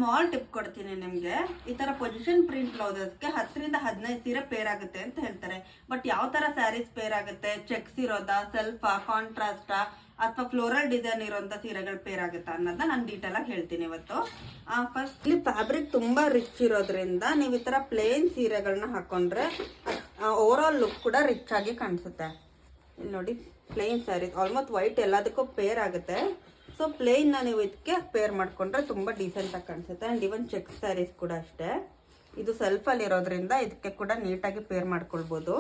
Small tip ಕೊಡ್ತೀನಿ ನಿಮಗೆ. ಈ ತರ ಪೊಸಿಷನ್ ಪ್ರಿಂಟ್ ಬ್ಲೌಸಸ್ಗೆ 10 ರಿಂದ 15 ಸೀರೆ ಪೇರ್ ಆಗುತ್ತೆ ಅಂತ ಹೇಳ್ತಾರೆ. ಬಟ್ ಯಾವ ತರ ಸ್ಯಾರೀಸ್ ಪೇರ್ ಆಗುತ್ತೆ, ಚೆಕ್ಸ್ ಇರೋದಾ, ಸೆಲ್ಫಾ, ಕಾಂಟ್ರಾಸ್ಟಾ ಅಥವಾ ಫ್ಲೋರಲ್ ಡಿಸೈನ್ ಇರೋಂಥ ಸೀರೆಗಳು ಪೇರ್ ಆಗುತ್ತಾ ಅನ್ನೋದನ್ನ ನಾನು ಡೀಟೇಲ್ ಆಗಿ ಹೇಳ್ತೀನಿ ಇವತ್ತು. ಫಸ್ಟ್ ಇಲ್ಲಿ ಫ್ಯಾಬ್ರಿಕ್ ತುಂಬಾ ರಿಚ್ ಇರೋದ್ರಿಂದ ನೀವು ಈ ತರ ಪ್ಲೇನ್ ಸೀರೆಗಳನ್ನ ಹಾಕೊಂಡ್ರೆ ಓವರ್ ಆಲ್ ಲುಕ್ ಕೂಡ ರಿಚ್ ಆಗಿ ಕಾಣಿಸುತ್ತೆ. ಇಲ್ಲಿ ನೋಡಿ, ಪ್ಲೇನ್ ಸ್ಯಾರೀಸ್ ಆಲ್ಮೋಸ್ಟ್ ವೈಟ್ ಎಲ್ಲದಕ್ಕೂ ಪೇರ್ ಆಗುತ್ತೆ. ಸೊ ಪ್ಲೇನ್ನ ನೀವು ಇದಕ್ಕೆ ಪೇರ್ ಮಾಡ್ಕೊಂಡ್ರೆ ತುಂಬ ಡೀಸೆಂಟಾಗಿ ಕಾಣಿಸುತ್ತೆ. ಆ್ಯಂಡ್ ಇವನ್ ಚೆಕ್ ಸ್ಯಾರೀಸ್ ಕೂಡ ಅಷ್ಟೇ, ಇದು ಸೆಲ್ಫಲ್ಲಿ ಇರೋದ್ರಿಂದ ಇದಕ್ಕೆ ಕೂಡ ನೀಟಾಗಿ ಪೇರ್ ಮಾಡ್ಕೊಳ್ಬೋದು.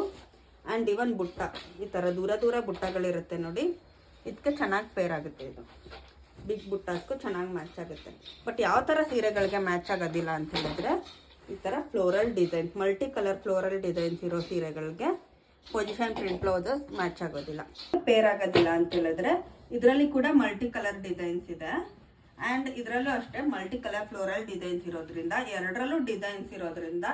ಆ್ಯಂಡ್ ಇವನ್ ಬುಟ್ಟ, ಈ ಥರ ದೂರ ದೂರ ಬುಟ್ಟಗಳಿರುತ್ತೆ ನೋಡಿ, ಇದಕ್ಕೆ ಚೆನ್ನಾಗಿ ಪೇರ್ ಆಗುತ್ತೆ. ಇದು ಬಿಗ್ ಬುಟ್ಟಕ್ಕೂ ಚೆನ್ನಾಗಿ ಮ್ಯಾಚ್ ಆಗುತ್ತೆ. ಬಟ್ ಯಾವ ಥರ ಸೀರೆಗಳಿಗೆ ಮ್ಯಾಚ್ ಆಗೋದಿಲ್ಲ ಅಂತ ಹೇಳಿದ್ರೆ, ಈ ಥರ floral design, multi colour floral designs ಇರೋ ಸೀರೆಗಳಿಗೆ ಪೊಸಿಷನ್ ಪ್ರಿಂಟ್ ಬ್ಲೌಸಸ್ ಮ್ಯಾಚ್ ಆಗೋದಿಲ್ಲ, ಪೇರ್ ಆಗೋದಿಲ್ಲ ಅಂತ ಹೇಳಿದ್ರೆ ಇದರಲ್ಲಿ ಕೂಡ ಮಲ್ಟಿ ಕಲರ್ ಡಿಸೈನ್ಸ್ ಇದೆ. ಆ್ಯಂಡ್ ಇದರಲ್ಲೂ ಅಷ್ಟೇ ಮಲ್ಟಿ ಕಲರ್ ಫ್ಲೋರಲ್ ಡಿಸೈನ್ಸ್ ಇರೋದ್ರಿಂದ, ಎರಡರಲ್ಲೂ ಡಿಸೈನ್ಸ್ ಇರೋದ್ರಿಂದ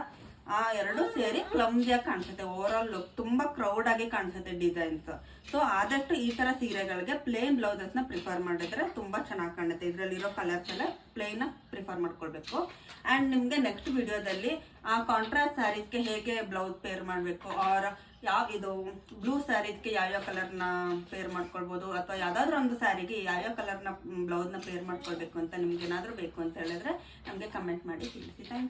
ಆ ಎರಡು ಸೇರಿ ಕ್ಲಮ್ಸಿಯಾಗಿ ಕಾಣಿಸುತ್ತೆ. ಓವರ್ ಆಲ್ ಲುಕ್ ತುಂಬ ಕ್ರೌಡ್ ಆಗಿ ಕಾಣಿಸುತ್ತೆ ಡಿಸೈನ್ಸ್. ಸೊ ಆದಷ್ಟು ಈ ಥರ ಸೀರೆಗಳಿಗೆ ಪ್ಲೇನ್ ಬ್ಲೌಸಸ್ನ ಪ್ರಿಫರ್ ಮಾಡಿದ್ರೆ ತುಂಬ ಚೆನ್ನಾಗಿ ಕಾಣುತ್ತೆ. ಇದರಲ್ಲಿರೋ ಕಲರ್ಸ್ ಎಲ್ಲ ಪ್ಲೇನ್ ಪ್ರಿಫರ್ ಮಾಡ್ಕೊಳ್ಬೇಕು. ಆ್ಯಂಡ್ ನಿಮಗೆ ನೆಕ್ಸ್ಟ್ ವಿಡಿಯೋದಲ್ಲಿ ಆ ಕಾಂಟ್ರಾಸ್ಟ್ ಸ್ಯಾರೀಸ್ಗೆ ಹೇಗೆ ಬ್ಲೌಸ್ ಪೇರ್ ಮಾಡಬೇಕು, ಆರ್ ಇದು ಬ್ಲೂ ಸ್ಯಾರೀಸ್ಗೆ ಯಾವ್ಯಾವ ಕಲರ್ನ ಪೇರ್ ಮಾಡ್ಕೊಳ್ಬೋದು, ಅಥವಾ ಯಾವುದಾದ್ರೂ ಒಂದು ಸ್ಯಾರಿಗೆ ಯಾವ್ಯಾವ ಕಲರ್ನ ಬ್ಲೌಸ್ನ ಪೇರ್ ಮಾಡ್ಕೊಳ್ಬೇಕು ಅಂತ ನಿಮ್ಗೆ ಏನಾದರೂ ಬೇಕು ಅಂತ ಹೇಳಿದ್ರೆ ನಮಗೆ ಕಮೆಂಟ್ ಮಾಡಿ ತಿಳಿಸಿ. Thank you.